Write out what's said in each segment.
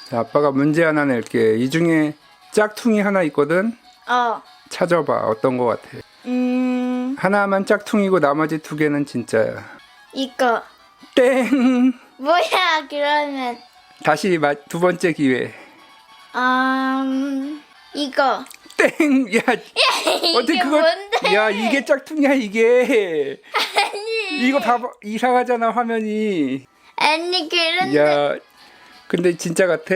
자, 아빠가 문제 하나 낼게. 이 중에 짝퉁이 하나 있거든? 찾아봐. 어떤 거 같아? 하나만 짝퉁이고 나머지 두 개는 진짜야. 이거. 땡! 뭐야, 그러면. 다시 두 번째 기회. 이거. 땡! 야, 어떻게 이게 그걸. 뭔데? 야, 이게 짝퉁이야, 이게. 아니. 이거 봐봐. 이상하잖아, 화면이. 아니, 그런데. 야, 근데 진짜 같아?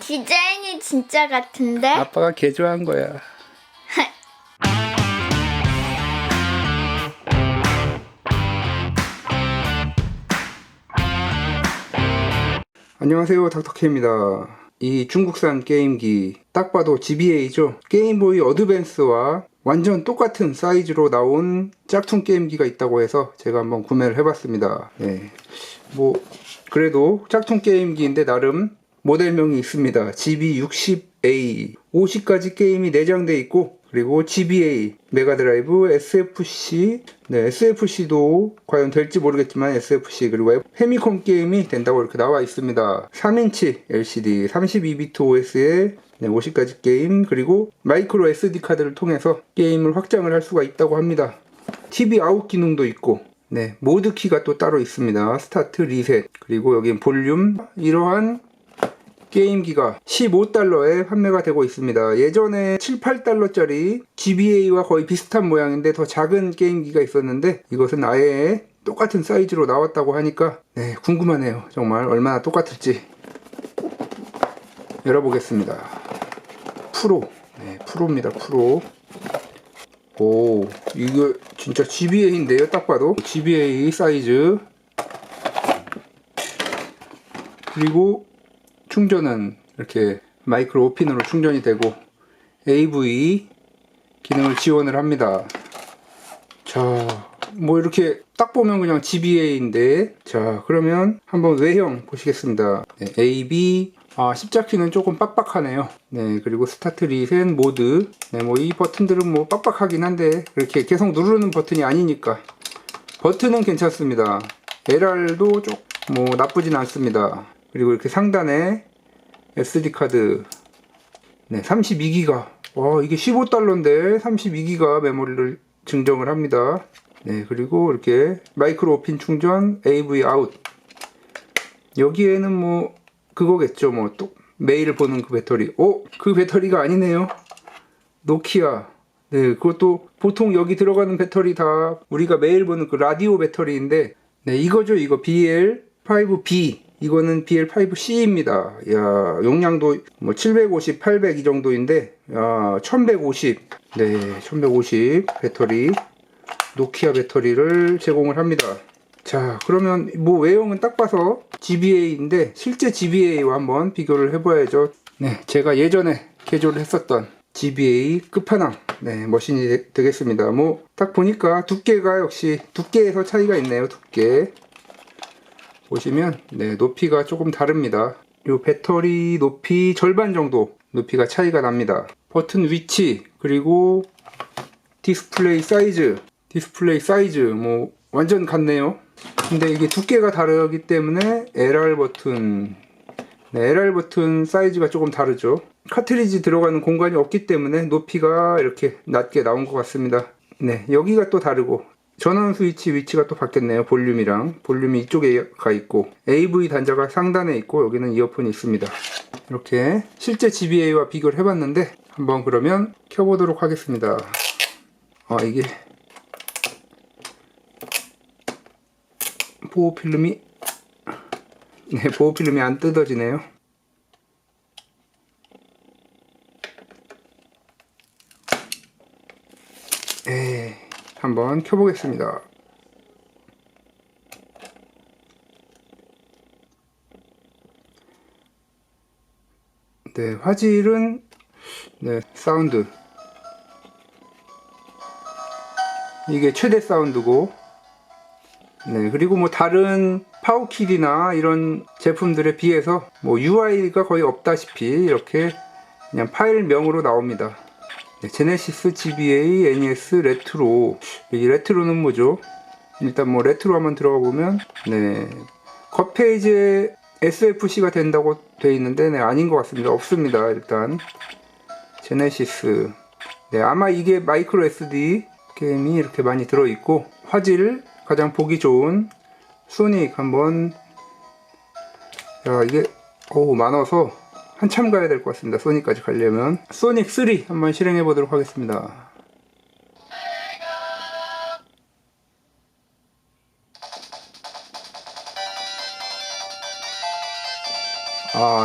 디자인이 진짜 같은데? 아빠가 개조한 거야. 안녕하세요, 닥터케입니다. 이 중국산 게임기 딱 봐도 GBA죠. 게임보이 어드밴스와 완전 똑같은 사이즈로 나온 짝퉁 게임기가 있다고 해서 제가 한번 구매를 해봤습니다. 네, 뭐 그래도 짝퉁 게임기인데 나름 모델명이 있습니다. GB60A 50가지 게임이 내장되어 있고, 그리고 GBA, 메가드라이브, SFC, 네, SFC도 과연 될지 모르겠지만 SFC, 그리고 페미컴 게임이 된다고 이렇게 나와 있습니다. 3인치 LCD, 32비트 OS에 50가지 게임, 그리고 마이크로 SD 카드를 통해서 게임을 확장을 할 수가 있다고 합니다. TV 아웃 기능도 있고, 네, 모드 키가 또 따로 있습니다. 스타트, 리셋, 그리고 여기 볼륨. 이러한 게임기가 15달러에 판매가 되고 있습니다. 예전에 7, 8달러짜리 GBA와 거의 비슷한 모양인데 더 작은 게임기가 있었는데, 이것은 아예 똑같은 사이즈로 나왔다고 하니까 네, 궁금하네요. 정말 얼마나 똑같을지. 열어보겠습니다. 프로. 네, 프로입니다. 프로. 오, 이거 진짜 GBA인데요. 딱 봐도 GBA 사이즈. 그리고 충전은 이렇게 마이크로 오핀으로 충전이 되고 AV 기능을 지원을 합니다. 자, 뭐 이렇게 딱 보면 그냥 GBA인데, 자, 그러면 한번 외형 보시겠습니다. 네, AB. 십자키는 조금 빡빡하네요. 네, 그리고 스타트, 리셋, 모드. 네, 뭐 이 버튼들은 뭐 빡빡하긴 한데 그렇게 계속 누르는 버튼이 아니니까 버튼은 괜찮습니다. LR도 좀 뭐 나쁘진 않습니다. 그리고 이렇게 상단에 SD카드, 네, 32기가. 와, 이게 15달러인데 32기가 메모리를 증정을 합니다. 네, 그리고 이렇게 마이크로 오핀 충전, AV 아웃. 여기에는 뭐 그거겠죠. 뭐 또 메일을 보는 그 배터리. 그 배터리가 아니네요. 노키아. 네, 그것도 보통 여기 들어가는 배터리 다 우리가 메일 보는 그 라디오 배터리인데, 네, 이거죠. 이거 BL5B. 이거는 BL5C입니다. 야, 용량도 뭐 750, 800 이 정도인데, 야, 1150. 네, 1150 배터리, 노키아 배터리를 제공을 합니다. 자, 그러면 뭐 외형은 딱 봐서 GBA인데 실제 GBA와 한번 비교를 해봐야죠. 네, 제가 예전에 개조를 했었던 GBA 끝판왕, 네, 머신이 되겠습니다. 뭐 딱 보니까 두께가 역시 두께에서 차이가 있네요. 두께 보시면, 네, 높이가 조금 다릅니다. 요 배터리 높이 절반 정도 높이가 차이가 납니다. 버튼 위치, 그리고 디스플레이 사이즈 뭐 완전 같네요. 근데 이게 두께가 다르기 때문에 LR 버튼, 네, LR 버튼 사이즈가 조금 다르죠. 카트리지 들어가는 공간이 없기 때문에 높이가 이렇게 낮게 나온 것 같습니다. 네, 여기가 또 다르고 전원 스위치 위치가 또 바뀌었네요. 볼륨이 이쪽에 가 있고, AV 단자가 상단에 있고, 여기는 이어폰이 있습니다. 이렇게 실제 GBA와 비교를 해봤는데 한번 그러면 켜보도록 하겠습니다. 이게 보호필름이, 네, 보호필름이 안 뜯어지네요. 한번 켜보겠습니다. 네, 화질은, 네, 사운드, 이게 최대 사운드고, 네, 그리고 뭐 다른 파워킬이나 이런 제품들에 비해서 뭐 UI가 거의 없다시피 이렇게 그냥 파일명으로 나옵니다. 네, 제네시스, GBA, NES, 레트로. 이 레트로는 뭐죠? 일단 뭐 레트로 한번 들어가 보면, 네, 겉 페이지에 SFC가 된다고 돼 있는데 네, 아닌 것 같습니다. 없습니다. 일단 제네시스. 네, 아마 이게 마이크로 SD 게임이 이렇게 많이 들어있고, 화질 가장 보기 좋은 소닉 한번. 야, 이게 많아서 한참 가야 될 것 같습니다. 소닉까지 가려면. 소닉 3 한번 실행해 보도록 하겠습니다.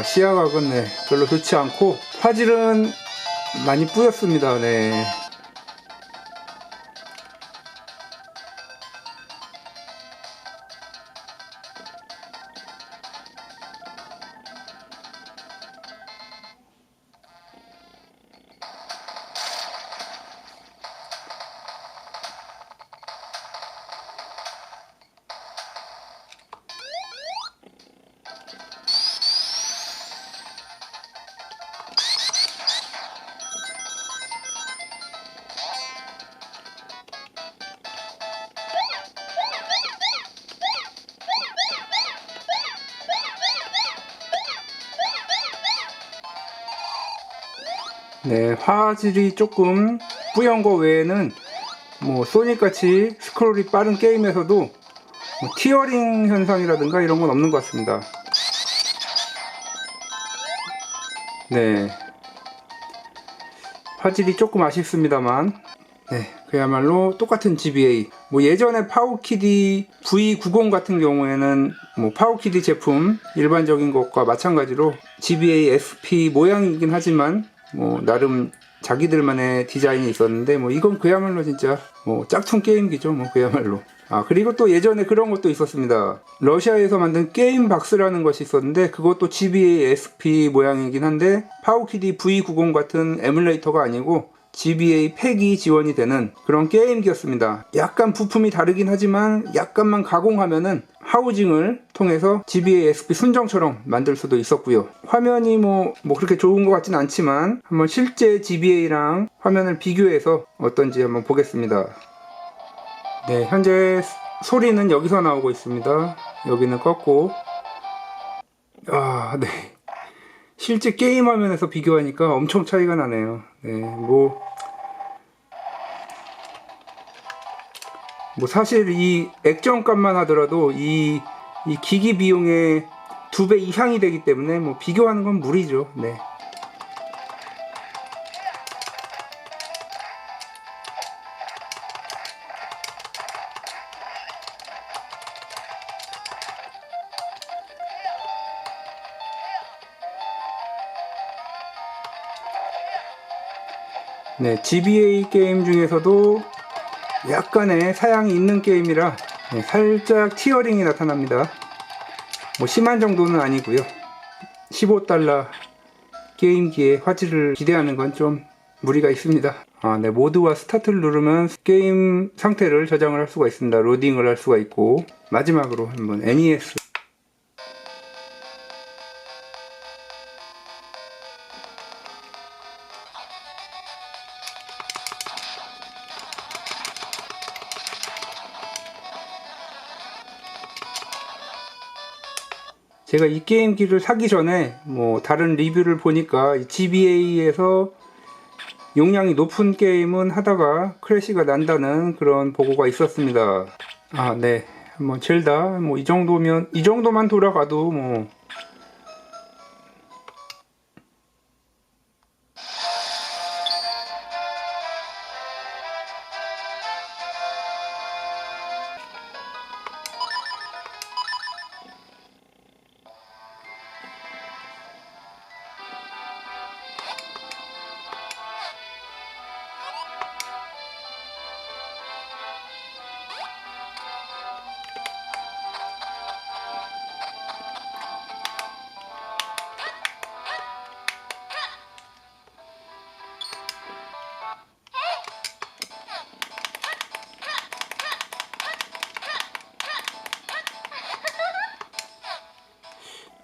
시야각은 네, 별로 좋지 않고 화질은 많이 뿌였습니다. 네. 네, 화질이 조금 뿌연 거 외에는 뭐 소닉같이 스크롤이 빠른 게임에서도 뭐 티어링 현상이라든가 이런 건 없는 것 같습니다. 네, 화질이 조금 아쉽습니다만, 네, 그야말로 똑같은 GBA. 뭐 예전에 파워키디 V90 같은 경우에는 뭐 파워키디 제품 일반적인 것과 마찬가지로 GBA SP 모양이긴 하지만 뭐 나름 자기들만의 디자인이 있었는데, 뭐 이건 그야말로 진짜 뭐 짝퉁 게임기죠. 뭐 그야말로. 그리고 또 예전에 그런 것도 있었습니다. 러시아에서 만든 게임 박스라는 것이 있었는데, 그것도 GBA SP 모양이긴 한데 파워키디 V90 같은 에뮬레이터가 아니고 GBA 팩이 지원이 되는 그런 게임기였습니다. 약간 부품이 다르긴 하지만 약간만 가공하면은 하우징을 통해서 GBA SP 순정처럼 만들 수도 있었고요. 화면이 뭐 그렇게 좋은 것 같진 않지만 한번 실제 GBA랑 화면을 비교해서 어떤지 한번 보겠습니다. 네, 현재 소리는 여기서 나오고 있습니다. 여기는 껐고, 네, 실제 게임 화면에서 비교하니까 엄청 차이가 나네요. 네, 뭐 사실 이 액정값만 하더라도 이 기기 비용의 2배 이상이 되기 때문에 뭐 비교하는 건 무리죠. 네. 네, GBA 게임 중에서도 약간의 사양이 있는 게임이라 네, 살짝 티어링이 나타납니다. 뭐 심한 정도는 아니고요. 15달러 게임기의 화질을 기대하는 건 좀 무리가 있습니다. 네, 모드와 스타트를 누르면 게임 상태를 저장을 할 수가 있습니다. 로딩을 할 수가 있고, 마지막으로 한번 NES. 제가 이 게임기를 사기 전에 뭐 다른 리뷰를 보니까 GBA에서 용량이 높은 게임은 하다가 크래시가 난다는 그런 보고가 있었습니다. 네, 뭐 젤다 뭐 이 정도만 돌아가도 뭐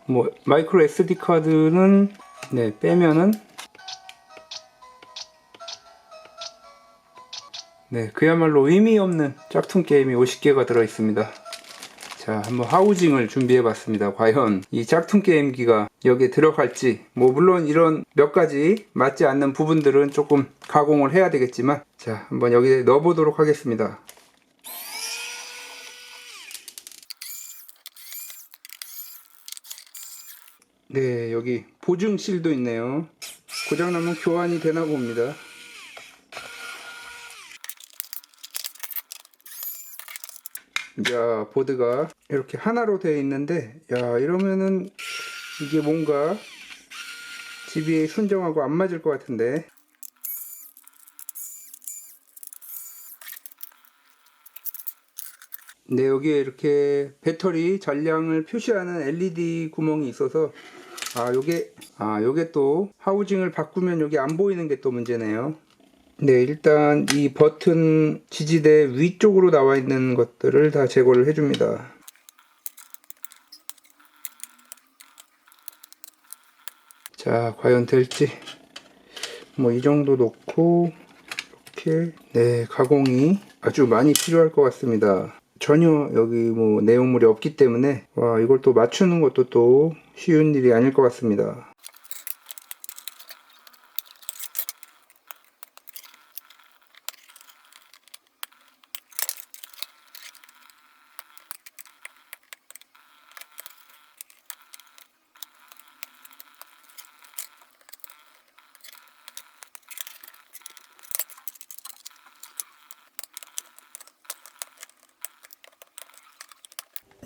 뭐 마이크로 SD 카드는 네, 빼면은 네, 그야말로 의미 없는 짝퉁 게임이 50개가 들어 있습니다. 자, 한번 하우징을 준비해 봤습니다. 과연 이 짝퉁 게임기가 여기에 들어갈지, 뭐 물론 이런 몇 가지 맞지 않는 부분들은 조금 가공을 해야 되겠지만, 자, 한번 여기에 넣어 보도록 하겠습니다. 네, 여기 보증실도 있네요. 고장나면 교환이 되나 봅니다. 야, 보드가 이렇게 하나로 되어 있는데, 야, 이러면은 이게 뭔가 GBA 순정하고 안 맞을 것 같은데. 네, 여기에 이렇게 배터리 전량을 표시하는 LED 구멍이 있어서, 요게 또 하우징을 바꾸면 여기 안 보이는 게 또 문제네요. 네, 일단 이 버튼 지지대 위쪽으로 나와 있는 것들을 다 제거를 해줍니다. 자, 과연 될지. 뭐 이 정도 놓고 이렇게, 네, 가공이 아주 많이 필요할 것 같습니다. 전혀 여기 뭐 내용물이 없기 때문에, 와, 이걸 또 맞추는 것도 또 쉬운 일이 아닐 것 같습니다.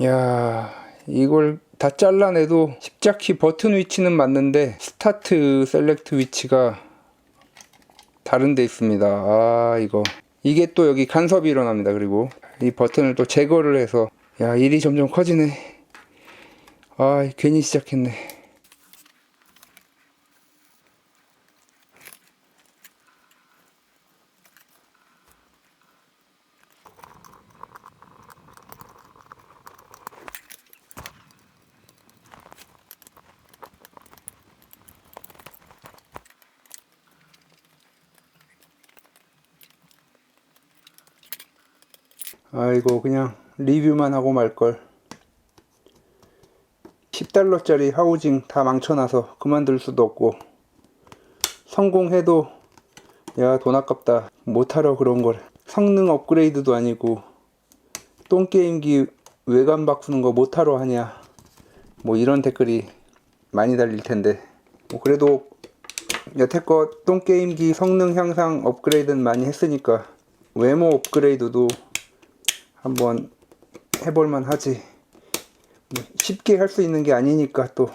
야, 이걸 다 잘라내도 십자키 버튼 위치는 맞는데 스타트 셀렉트 위치가 다른 데 있습니다. 이게 또 여기 간섭이 일어납니다. 그리고 이 버튼을 또 제거를 해서, 야, 일이 점점 커지네. 괜히 시작했네. 이거 그냥 리뷰만 하고 말걸. 10달러짜리 하우징 다 망쳐놔서 그만둘 수도 없고, 성공해도 야, 돈 아깝다, 못하러 그런 걸. 성능 업그레이드도 아니고 똥게임기 외관 바꾸는 거 못하러 하냐, 뭐 이런 댓글이 많이 달릴 텐데, 뭐 그래도 여태껏 똥게임기 성능 향상 업그레이드는 많이 했으니까 외모 업그레이드도 한번 해볼만 하지. 뭐 쉽게 할 수 있는 게 아니니까 또.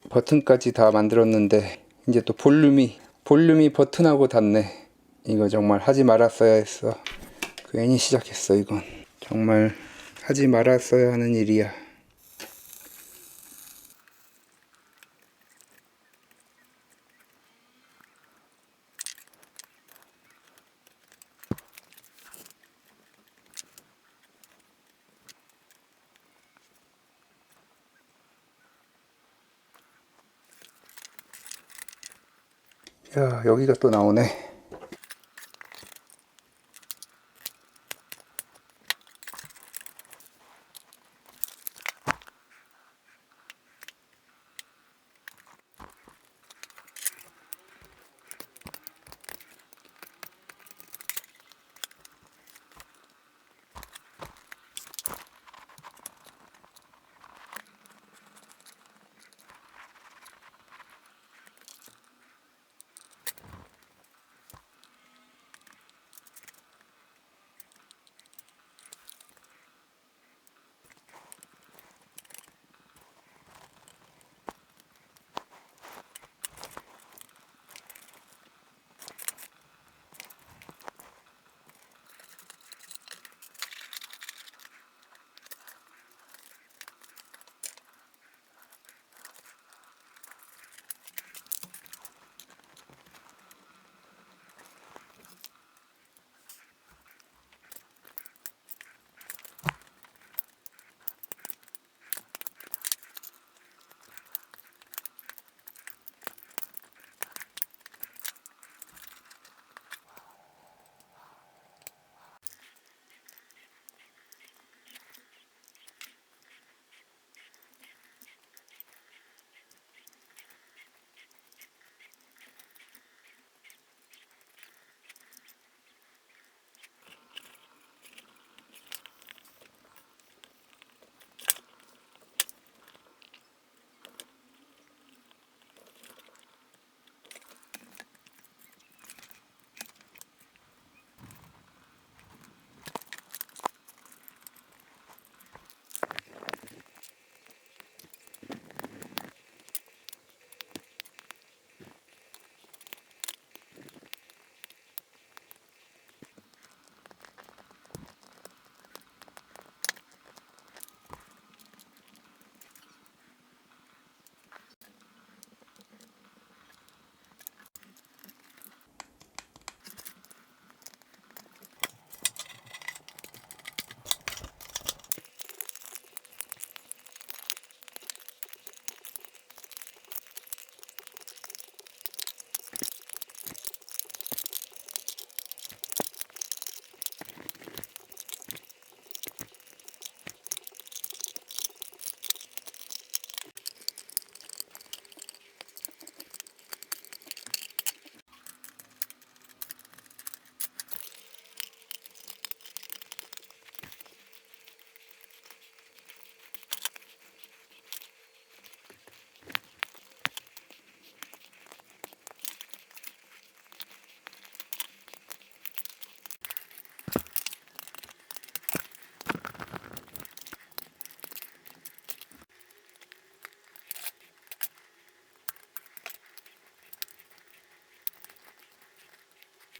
버튼까지 다 만들었는데 이제 또 볼륨이 버튼하고 닿네. 이거 정말 하지 말았어야 했어. 괜히 시작했어. 이건 정말 하지 말았어야 하는 일이야. 야, 여기가 또 나오네.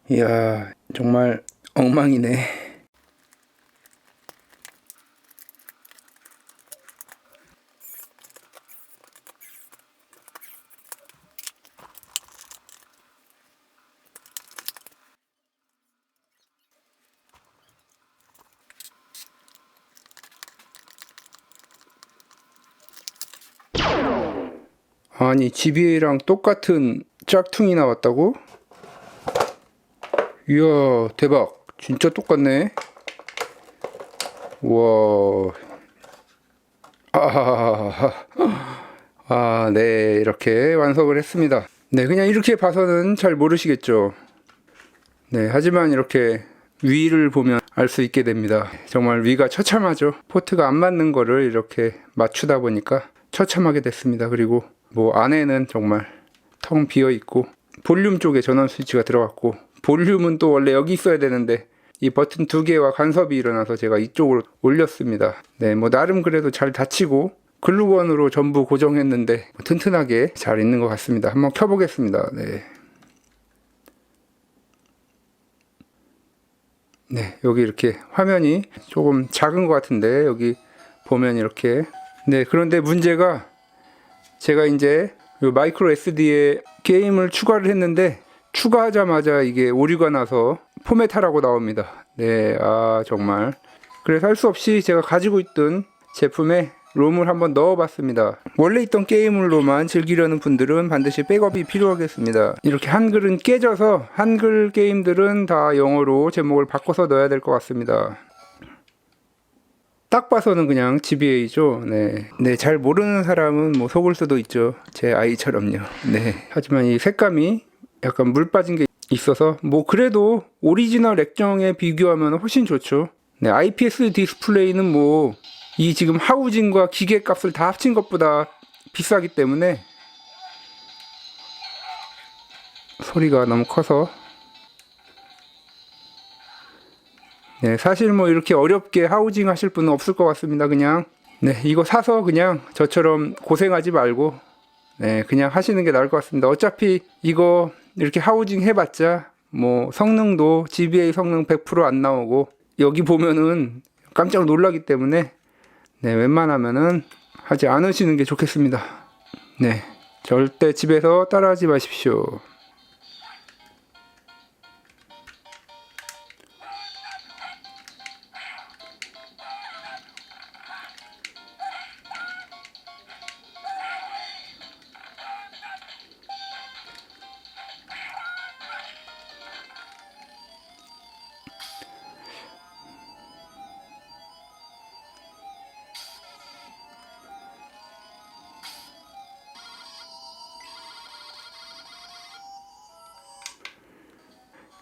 이야, 정말 엉망이네. 아니, GBA랑 똑같은 짝퉁이 나왔다고? 이야, 대박. 진짜 똑같네. 우와. 네, 이렇게 완성을 했습니다. 네, 그냥 이렇게 봐서는 잘 모르시겠죠. 네, 하지만 이렇게 위를 보면 알 수 있게 됩니다. 정말 위가 처참하죠. 포트가 안 맞는 거를 이렇게 맞추다 보니까 처참하게 됐습니다. 그리고 뭐 안에는 정말 텅 비어 있고, 볼륨 쪽에 전원 스위치가 들어갔고, 볼륨은 또 원래 여기 있어야 되는데 이 버튼 두 개와 간섭이 일어나서 제가 이쪽으로 올렸습니다. 네, 뭐 나름 그래도 잘 닫히고 글루건으로 전부 고정했는데 튼튼하게 잘 있는 것 같습니다. 한번 켜보겠습니다. 네. 네, 여기 이렇게 화면이 조금 작은 것 같은데 여기 보면 이렇게. 네, 그런데 문제가 제가 이제 요 마이크로 SD에 게임을 추가를 했는데 추가하자마자 이게 오류가 나서 포맷하라고 나옵니다. 네, 정말. 그래서 할 수 없이 제가 가지고 있던 제품에 롬을 한번 넣어봤습니다. 원래 있던 게임으로만 즐기려는 분들은 반드시 백업이 필요하겠습니다. 이렇게 한글은 깨져서 한글 게임들은 다 영어로 제목을 바꿔서 넣어야 될 것 같습니다. 딱 봐서는 그냥 GBA죠. 네. 네, 잘 모르는 사람은 뭐 속을 수도 있죠. 제 아이처럼요. 네. 하지만 이 색감이 약간 물 빠진 게 있어서 뭐 그래도 오리지널 액정에 비교하면 훨씬 좋죠. 네, IPS 디스플레이는 뭐 이 지금 하우징과 기계 값을 다 합친 것보다 비싸기 때문에 소리가 너무 커서. 네, 사실 뭐 이렇게 어렵게 하우징 하실 분은 없을 것 같습니다. 그냥 네, 이거 사서 그냥 저처럼 고생하지 말고 네, 그냥 하시는 게 나을 것 같습니다. 어차피 이거 이렇게 하우징 해봤자 뭐 성능도 GBA 성능 100% 안 나오고 여기 보면은 깜짝 놀라기 때문에 네, 웬만하면은 하지 않으시는 게 좋겠습니다. 네, 절대 집에서 따라하지 마십시오.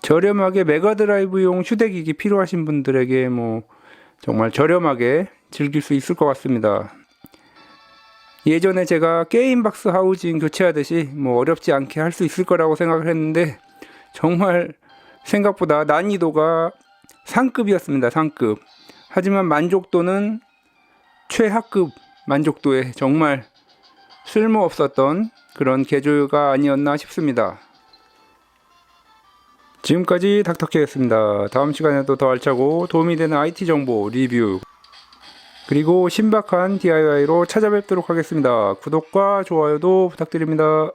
저렴하게 메가드라이브용 휴대기기 필요하신 분들에게 뭐 정말 저렴하게 즐길 수 있을 것 같습니다. 예전에 제가 게임박스 하우징 교체하듯이 뭐 어렵지 않게 할 수 있을 거라고 생각을 했는데 정말 생각보다 난이도가 상급이었습니다. 상급. 하지만 만족도는 최하급 만족도에 정말 쓸모없었던 그런 개조가 아니었나 싶습니다. 지금까지 닥터케였습니다. 다음 시간에도 더 알차고 도움이 되는 IT 정보 리뷰 그리고 신박한 DIY로 찾아뵙도록 하겠습니다. 구독과 좋아요도 부탁드립니다.